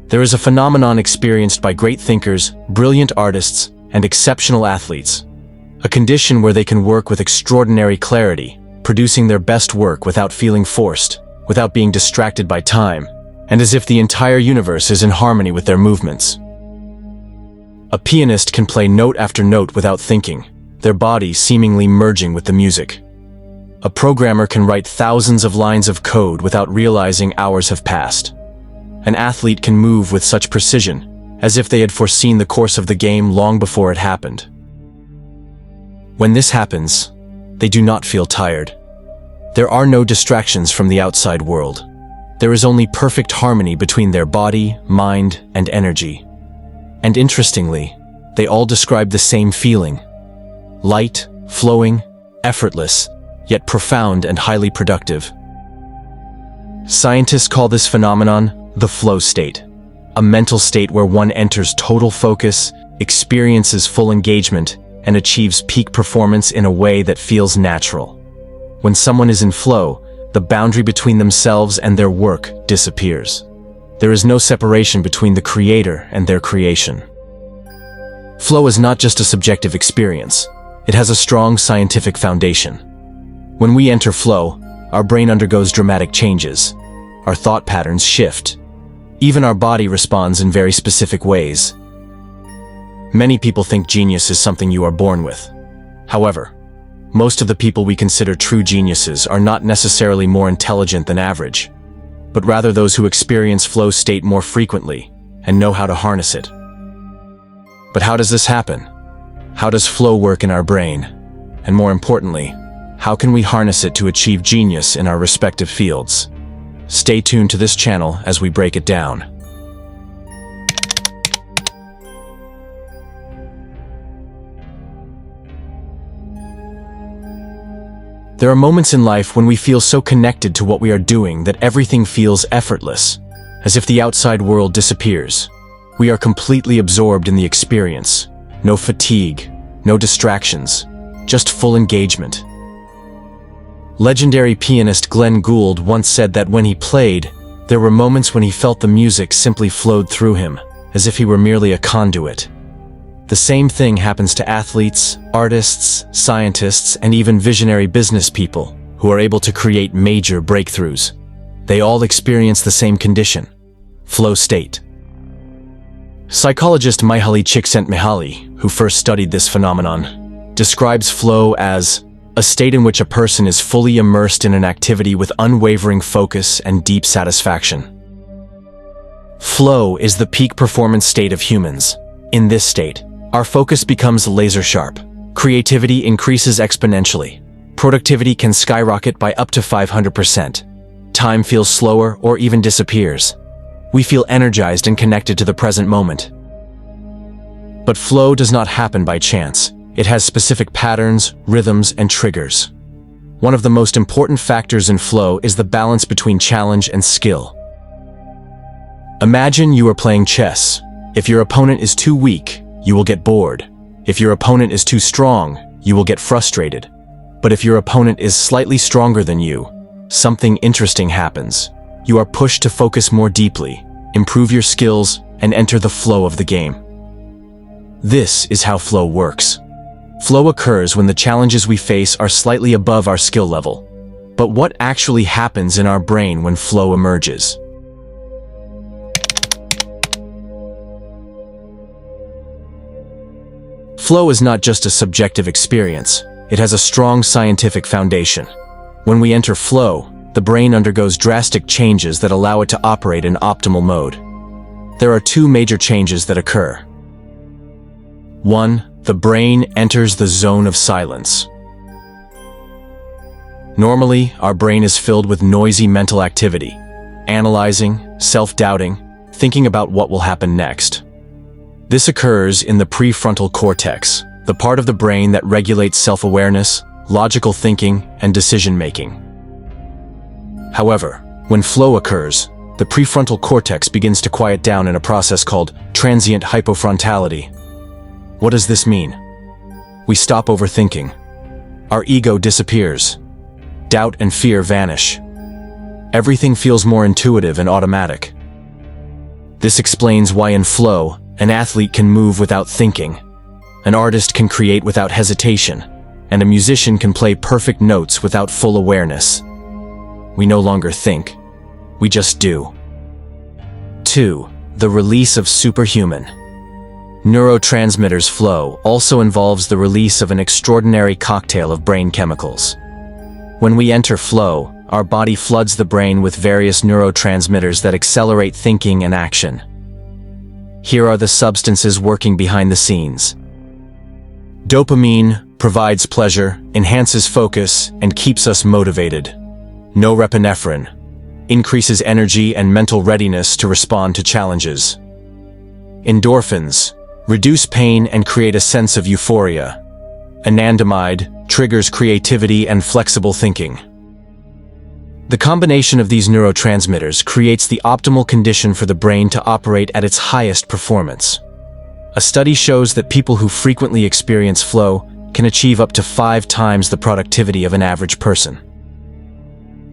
There is a phenomenon experienced by great thinkers, brilliant artists, and exceptional athletes. A condition where they can work with extraordinary clarity, producing their best work without feeling forced, without being distracted by time, and as if the entire universe is in harmony with their movements. A pianist can play note after note without thinking, their body seemingly merging with the music. A programmer can write thousands of lines of code without realizing hours have passed. An athlete can move with such precision, as if they had foreseen the course of the game long before it happened. When this happens, they do not feel tired. There are no distractions from the outside world. There is only perfect harmony between their body, mind, and energy. And interestingly, they all describe the same feeling: light, flowing, effortless, yet profound and highly productive. Scientists call this phenomenon the flow state, a mental state where one enters total focus, experiences full engagement, and achieves peak performance in a way that feels natural. When someone is in flow, the boundary between themselves and their work disappears. There is no separation between the creator and their creation. Flow is not just a subjective experience. It has a strong scientific foundation. When we enter flow, our brain undergoes dramatic changes. Our thought patterns shift. Even our body responds in very specific ways. Many people think genius is something you are born with. However, most of the people we consider true geniuses are not necessarily more intelligent than average, but rather those who experience flow state more frequently and know how to harness it. But how does this happen? How does flow work in our brain? And more importantly, how can we harness it to achieve genius in our respective fields? Stay tuned to this channel as we break it down. There are moments in life when we feel so connected to what we are doing that everything feels effortless, as if the outside world disappears. We are completely absorbed in the experience. No fatigue, no distractions, just full engagement. Legendary pianist Glenn Gould once said that when he played, there were moments when he felt the music simply flowed through him, as if he were merely a conduit. The same thing happens to athletes, artists, scientists, and even visionary business people who are able to create major breakthroughs. They all experience the same condition: flow state. Psychologist Mihaly Csikszentmihalyi, who first studied this phenomenon, describes flow as a state in which a person is fully immersed in an activity with unwavering focus and deep satisfaction. Flow is the peak performance state of humans. In this state, our focus becomes laser-sharp. Creativity increases exponentially. Productivity can skyrocket by up to 500%. Time feels slower or even disappears. We feel energized and connected to the present moment. But flow does not happen by chance. It has specific patterns, rhythms, and triggers. One of the most important factors in flow is the balance between challenge and skill. Imagine you are playing chess. If your opponent is too weak, you will get bored. If your opponent is too strong, you will get frustrated. But if your opponent is slightly stronger than you, something interesting happens. You are pushed to focus more deeply, improve your skills, and enter the flow of the game. This is how flow works. Flow occurs when the challenges we face are slightly above our skill level. But what actually happens in our brain when flow emerges? Flow is not just a subjective experience. It has a strong scientific foundation. When we enter flow, the brain undergoes drastic changes that allow it to operate in optimal mode. There are two major changes that occur. 1. The brain enters the zone of silence. Normally, our brain is filled with noisy mental activity, analyzing, self-doubting, thinking about what will happen next. This occurs in the prefrontal cortex, the part of the brain that regulates self-awareness, logical thinking, and decision-making. However, when flow occurs, the prefrontal cortex begins to quiet down in a process called transient hypofrontality. What does this mean? We stop overthinking. Our ego disappears. Doubt and fear vanish. Everything feels more intuitive and automatic. This explains why in flow, an athlete can move without thinking, an artist can create without hesitation, and a musician can play perfect notes without full awareness. We no longer think, we just do. 2. The release of superhuman. Neurotransmitters flow also involves the release of an extraordinary cocktail of brain chemicals. When we enter flow, our body floods the brain with various neurotransmitters that accelerate thinking and action. Here are the substances working behind the scenes. Dopamine provides pleasure, enhances focus, and keeps us motivated. Norepinephrine increases energy and mental readiness to respond to challenges. Endorphins reduce pain and create a sense of euphoria. Anandamide triggers creativity and flexible thinking. The combination of these neurotransmitters creates the optimal condition for the brain to operate at its highest performance. A study shows that people who frequently experience flow can achieve up to 5 times the productivity of an average person.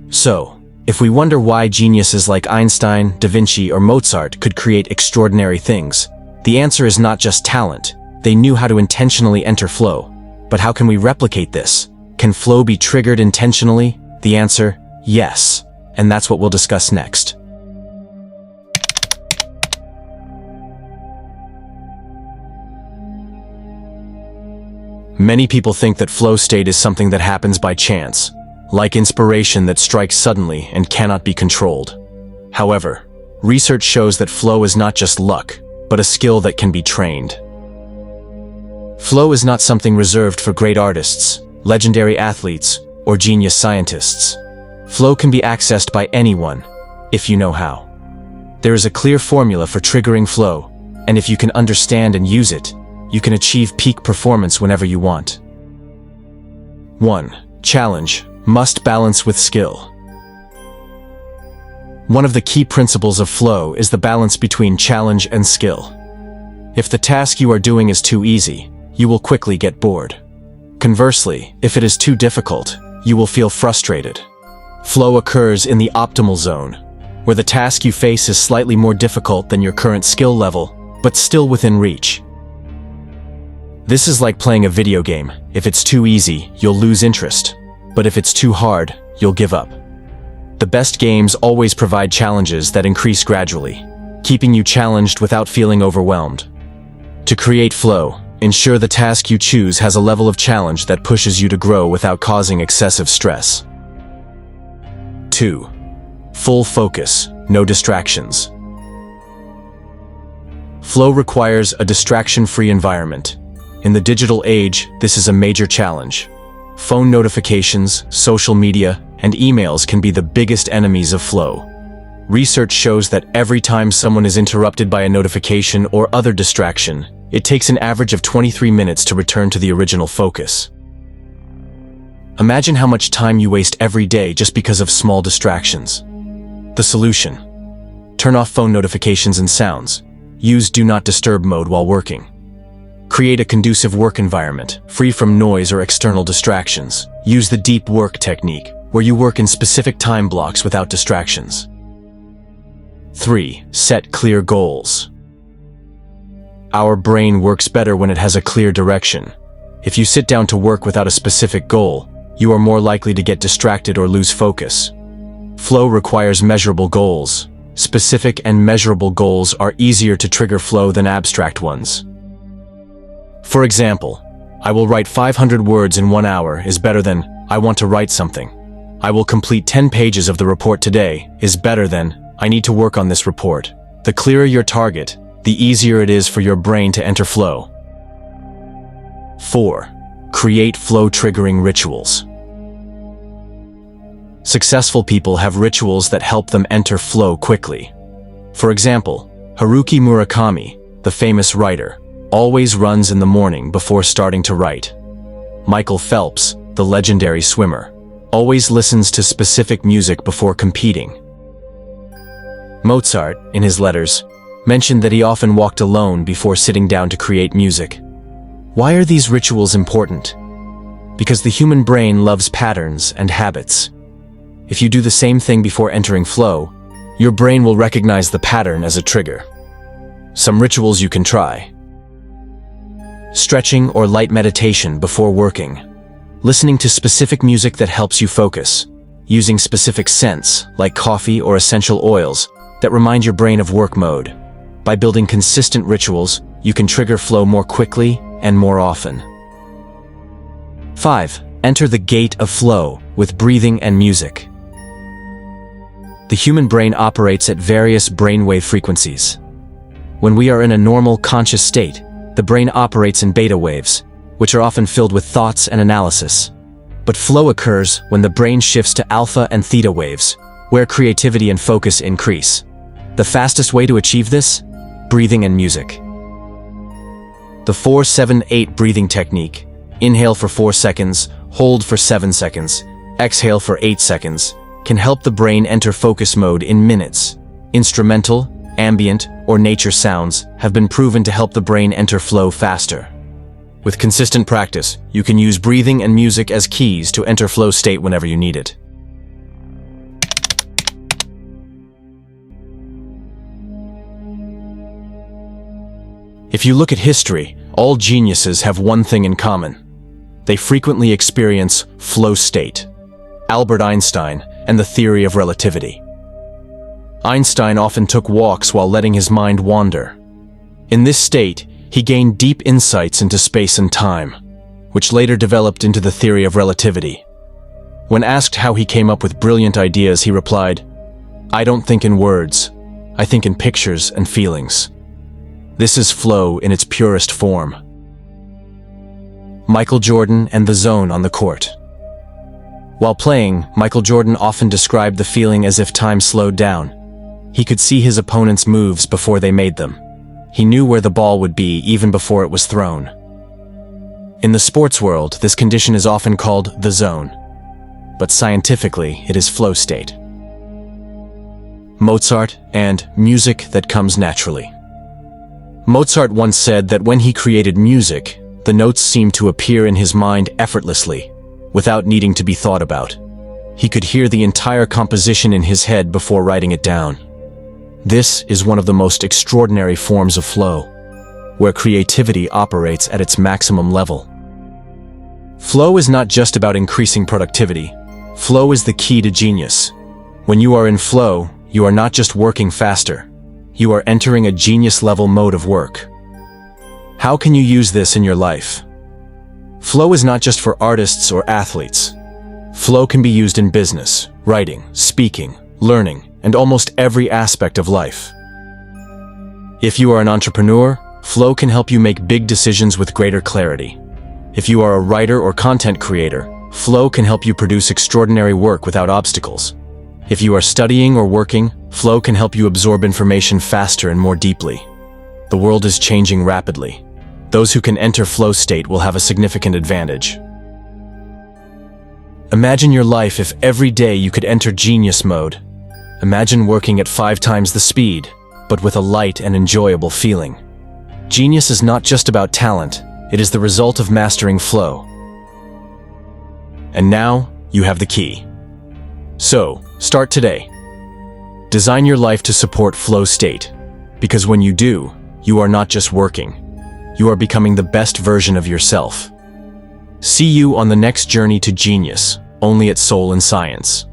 So, if we wonder why geniuses like Einstein, Da Vinci, or Mozart could create extraordinary things, the answer is not just talent. They knew how to intentionally enter flow. But how can we replicate this? Can flow be triggered intentionally? The answer, yes. And that's what we'll discuss next. Many people think that flow state is something that happens by chance, like inspiration that strikes suddenly and cannot be controlled. However, research shows that flow is not just luck, but a skill that can be trained. Flow is not something reserved for great artists, legendary athletes, or genius scientists. Flow can be accessed by anyone, if you know how. There is a clear formula for triggering flow, and if you can understand and use it, you can achieve peak performance whenever you want. 1. Challenge must balance with skill. One of the key principles of flow is the balance between challenge and skill. If the task you are doing is too easy, you will quickly get bored. Conversely, if it is too difficult, you will feel frustrated. Flow occurs in the optimal zone, where the task you face is slightly more difficult than your current skill level, but still within reach. This is like playing a video game. If it's too easy, you'll lose interest. But if it's too hard, you'll give up. The best games always provide challenges that increase gradually, keeping you challenged without feeling overwhelmed. To create flow, ensure the task you choose has a level of challenge that pushes you to grow without causing excessive stress. 2. Full focus, no distractions. Flow requires a distraction-free environment. In the digital age, this is a major challenge. Phone notifications, social media, and emails can be the biggest enemies of flow. Research shows that every time someone is interrupted by a notification or other distraction, it takes an average of 23 minutes to return to the original focus. Imagine how much time you waste every day just because of small distractions. The solution: turn off phone notifications and sounds. Use Do Not Disturb mode while working. Create a conducive work environment, free from noise or external distractions. Use the deep work technique, where you work in specific time blocks without distractions. 3. Set clear goals. Our brain works better when it has a clear direction. If you sit down to work without a specific goal, you are more likely to get distracted or lose focus. Flow requires measurable goals. Specific and measurable goals are easier to trigger flow than abstract ones. For example, I will write 500 words in 1 hour is better than I want to write something. I will complete 10 pages of the report today is better than I need to work on this report. The clearer your target, the easier it is for your brain to enter flow. 4. Create flow-triggering rituals. Successful people have rituals that help them enter flow quickly. For example, Haruki Murakami, the famous writer, always runs in the morning before starting to write. Michael Phelps, the legendary swimmer, always listens to specific music before competing. Mozart, in his letters, mentioned that he often walked alone before sitting down to create music. Why are these rituals important? Because the human brain loves patterns and habits. If you do the same thing before entering flow, your brain will recognize the pattern as a trigger. Some rituals you can try. Stretching or light meditation before working. Listening to specific music that helps you focus. Using specific scents, like coffee or essential oils, that remind your brain of work mode. By building consistent rituals, you can trigger flow more quickly and more often. 5. Enter the gate of flow with breathing and music. The human brain operates at various brainwave frequencies. When we are in a normal, conscious state, the brain operates in beta waves, which are often filled with thoughts and analysis. But flow occurs when the brain shifts to alpha and theta waves, where creativity and focus increase. The fastest way to achieve this? Breathing and music. The 4-7-8 breathing technique. Inhale for 4 seconds, hold for 7 seconds, exhale for 8 seconds, can help the brain enter focus mode in minutes. Instrumental, ambient, or nature sounds have been proven to help the brain enter flow faster. With consistent practice, you can use breathing and music as keys to enter flow state whenever you need it. If you look at history, all geniuses have one thing in common. They frequently experience flow state. Albert Einstein and the theory of relativity. Einstein often took walks while letting his mind wander. In this state, he gained deep insights into space and time, which later developed into the theory of relativity. When asked how he came up with brilliant ideas, he replied, "I don't think in words, I think in pictures and feelings." This is flow in its purest form. Michael Jordan and the zone on the court. While playing, Michael Jordan often described the feeling as if time slowed down. He could see his opponent's moves before they made them. He knew where the ball would be even before it was thrown. In the sports world, this condition is often called the zone, but scientifically, it is flow state. Mozart and music that comes naturally. Mozart once said that when he created music, the notes seemed to appear in his mind effortlessly, without needing to be thought about. He could hear the entire composition in his head before writing it down. This is one of the most extraordinary forms of flow, where creativity operates at its maximum level. Flow is not just about increasing productivity. Flow is the key to genius. When you are in flow, you are not just working faster. You are entering a genius-level mode of work. How can you use this in your life? Flow is not just for artists or athletes. Flow can be used in business, writing, speaking, learning, and almost every aspect of life. If you are an entrepreneur, flow can help you make big decisions with greater clarity. If you are a writer or content creator, flow can help you produce extraordinary work without obstacles. If you are studying or working, flow can help you absorb information faster and more deeply. The world is changing rapidly. Those who can enter flow state will have a significant advantage. Imagine your life if every day you could enter genius mode. Imagine working at 5 times the speed, but with a light and enjoyable feeling. Genius is not just about talent, it is the result of mastering flow. And now, you have the key. So, start today. Design your life to support flow state, because when you do, you are not just working. You are becoming the best version of yourself. See you on the next journey to genius, only at Soul and Science.